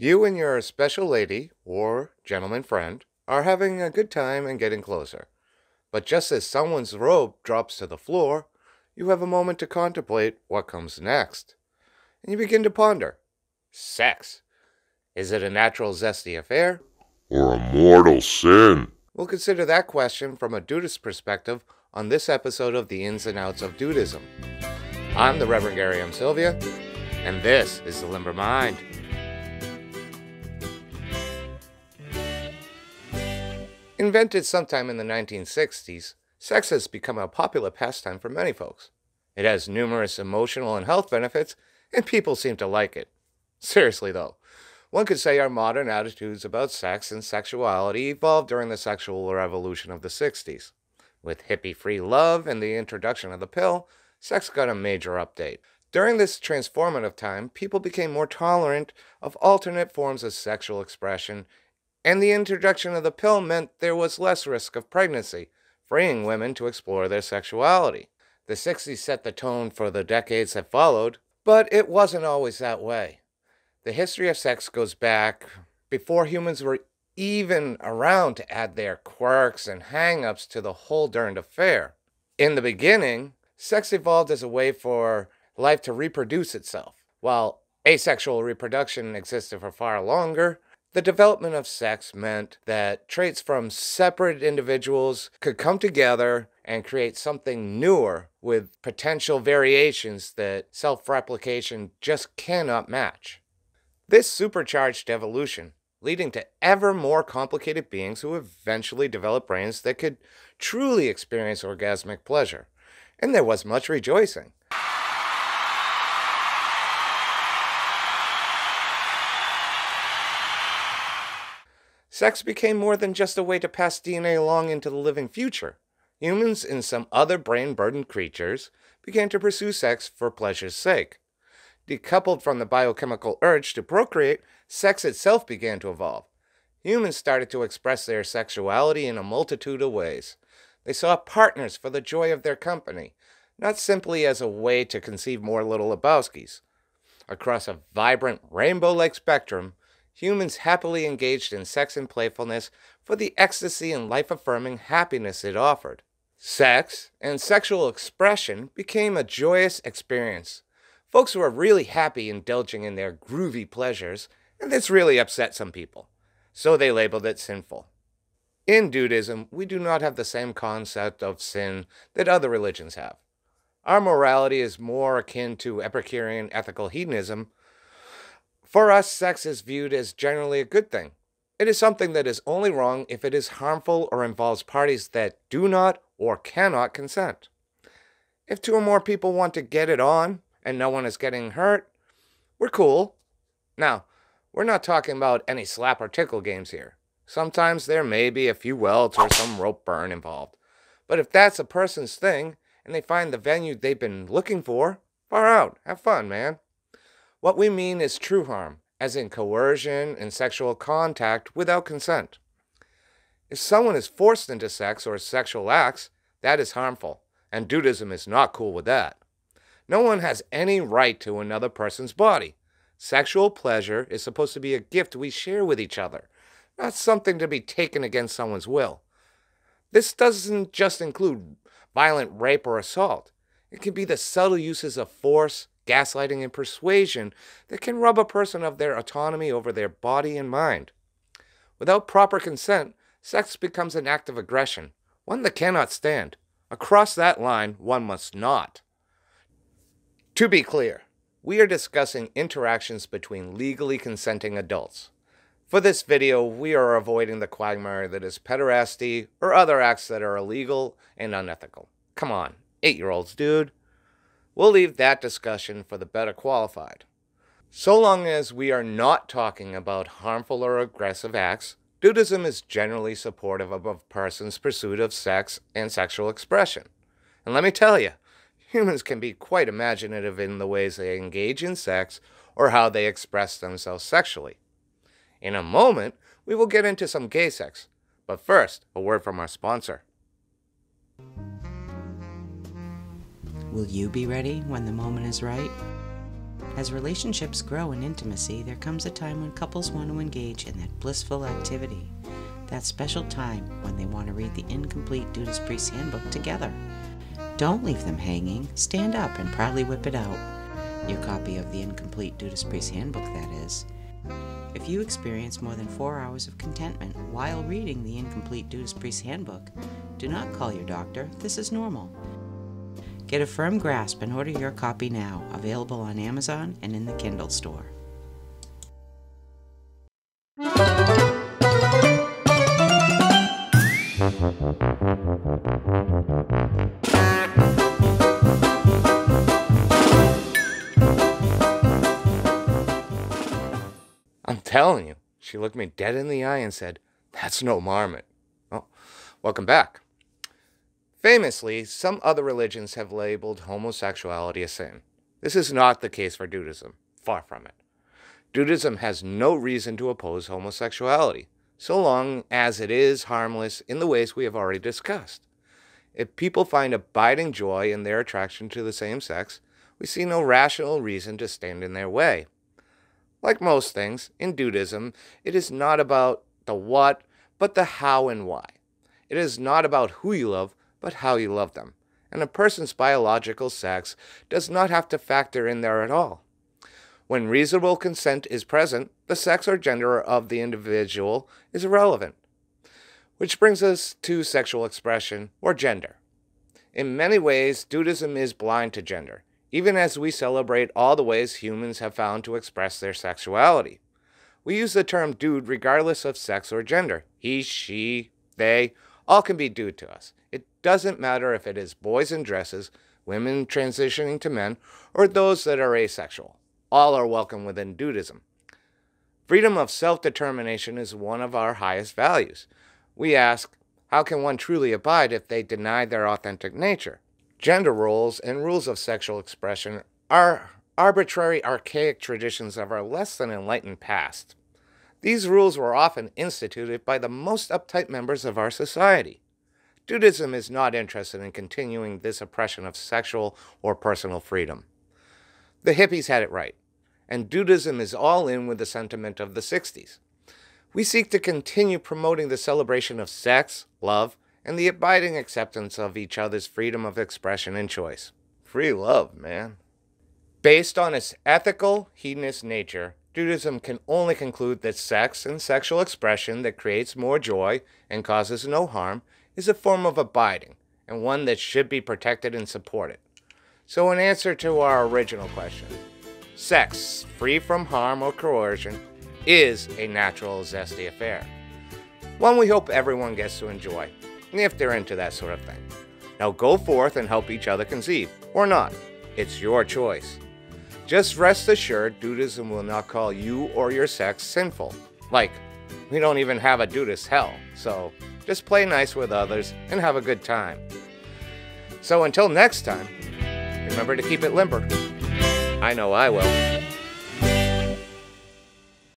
You and your special lady or gentleman friend are having a good time and getting closer. But just as someone's robe drops to the floor, you have a moment to contemplate what comes next. And you begin to ponder. Sex. Is it a natural, zesty affair? Or a mortal sin? We'll consider that question from a Dudeist perspective on this episode of The Ins and Outs of Dudism. I'm the Reverend Gary M. Sylvia, and this is The Limber Mind. Invented sometime in the 1960s, sex has become a popular pastime for many folks. It has numerous emotional and health benefits, and people seem to like it. Seriously though, one could say our modern attitudes about sex and sexuality evolved during the sexual revolution of the 60s. With hippie-free love and the introduction of the pill, sex got a major update. During this transformative time, people became more tolerant of alternate forms of sexual expression, and the introduction of the pill meant there was less risk of pregnancy, freeing women to explore their sexuality. The 60s set the tone for the decades that followed, but it wasn't always that way. The history of sex goes back before humans were even around to add their quirks and hang-ups to the whole darned affair. In the beginning, sex evolved as a way for life to reproduce itself. While asexual reproduction existed for far longer, the development of sex meant that traits from separate individuals could come together and create something newer with potential variations that self-replication just cannot match. This supercharged evolution, leading to ever more complicated beings who eventually developed brains that could truly experience orgasmic pleasure. And there was much rejoicing. Sex became more than just a way to pass DNA along into the living future. Humans and some other brain-burdened creatures began to pursue sex for pleasure's sake. Decoupled from the biochemical urge to procreate, sex itself began to evolve. Humans started to express their sexuality in a multitude of ways. They saw partners for the joy of their company, not simply as a way to conceive more little Lebowskis. Across a vibrant, rainbow-like spectrum, humans happily engaged in sex and playfulness for the ecstasy and life-affirming happiness it offered. Sex and sexual expression became a joyous experience. Folks were really happy indulging in their groovy pleasures, and this really upset some people, so they labeled it sinful. In Dudeism, we do not have the same concept of sin that other religions have. Our morality is more akin to Epicurean ethical hedonism. For us, sex is viewed as generally a good thing. It is something that is only wrong if it is harmful or involves parties that do not or cannot consent. If two or more people want to get it on and no one is getting hurt, we're cool. Now, we're not talking about any slap or tickle games here. Sometimes there may be a few welts or some rope burn involved. But if that's a person's thing and they find the venue they've been looking for, far out, have fun, man. What we mean is true harm, as in coercion and sexual contact without consent. If someone is forced into sex or sexual acts, that is harmful, and Dudeism is not cool with that. No one has any right to another person's body. Sexual pleasure is supposed to be a gift we share with each other, not something to be taken against someone's will. This doesn't just include violent rape or assault. It can be the subtle uses of force, gaslighting, and persuasion that can rob a person of their autonomy over their body and mind. Without proper consent, sex becomes an act of aggression, one that cannot stand. Across that line, one must not. To be clear, we are discussing interactions between legally consenting adults. For this video, we are avoiding the quagmire that is pederasty or other acts that are illegal and unethical. Come on, 8-year-olds, dude. We'll leave that discussion for the better qualified. So long as we are not talking about harmful or aggressive acts, Dudeism is generally supportive of a person's pursuit of sex and sexual expression. And let me tell you, humans can be quite imaginative in the ways they engage in sex or how they express themselves sexually. In a moment, we will get into some gay sex, but first, a word from our sponsor. Will you be ready when the moment is right? As relationships grow in intimacy, there comes a time when couples want to engage in that blissful activity, that special time when they want to read the incomplete Dudeist Priest Handbook together. Don't leave them hanging. Stand up and proudly whip it out. Your copy of the incomplete Dudeist Priest Handbook, that is. If you experience more than 4 hours of contentment while reading the incomplete Dudeist Priest Handbook, do not call your doctor. This is normal. Get a firm grasp and order your copy now, available on Amazon and in the Kindle store. I'm telling you, she looked me dead in the eye and said, "That's no marmot." Oh, welcome back. Famously, some other religions have labeled homosexuality a sin. This is not the case for Dudeism. Far from it. Dudeism has no reason to oppose homosexuality, so long as it is harmless in the ways we have already discussed. If people find abiding joy in their attraction to the same sex, we see no rational reason to stand in their way. Like most things, in Dudeism, it is not about the what, but the how and why. It is not about who you love, but how you love them. And a person's biological sex does not have to factor in there at all. When reasonable consent is present, the sex or gender of the individual is irrelevant. Which brings us to sexual expression, or gender. In many ways, Dudeism is blind to gender, even as we celebrate all the ways humans have found to express their sexuality. We use the term dude regardless of sex or gender. He, she, they, all can be dude to us. It doesn't matter if it is boys in dresses, women transitioning to men, or those that are asexual. All are welcome within Dudeism. Freedom of self-determination is one of our highest values. We ask, how can one truly abide if they deny their authentic nature? Gender roles and rules of sexual expression are arbitrary, archaic traditions of our less than enlightened past. These rules were often instituted by the most uptight members of our society. Dudeism is not interested in continuing this oppression of sexual or personal freedom. The hippies had it right, and Dudeism is all in with the sentiment of the 60s. We seek to continue promoting the celebration of sex, love, and the abiding acceptance of each other's freedom of expression and choice. Free love, man. Based on its ethical, hedonist nature, Dudeism can only conclude that sex and sexual expression that creates more joy and causes no harm is a form of abiding, and one that should be protected and supported. So in answer to our original question, sex, free from harm or coercion, is a natural, zesty affair. One we hope everyone gets to enjoy, if they're into that sort of thing. Now go forth and help each other conceive, or not. It's your choice. Just rest assured, Dudeism will not call you or your sex sinful. Like, we don't even have a Dudeist hell, so just play nice with others and have a good time. So until next time, remember to keep it limber. I know I will.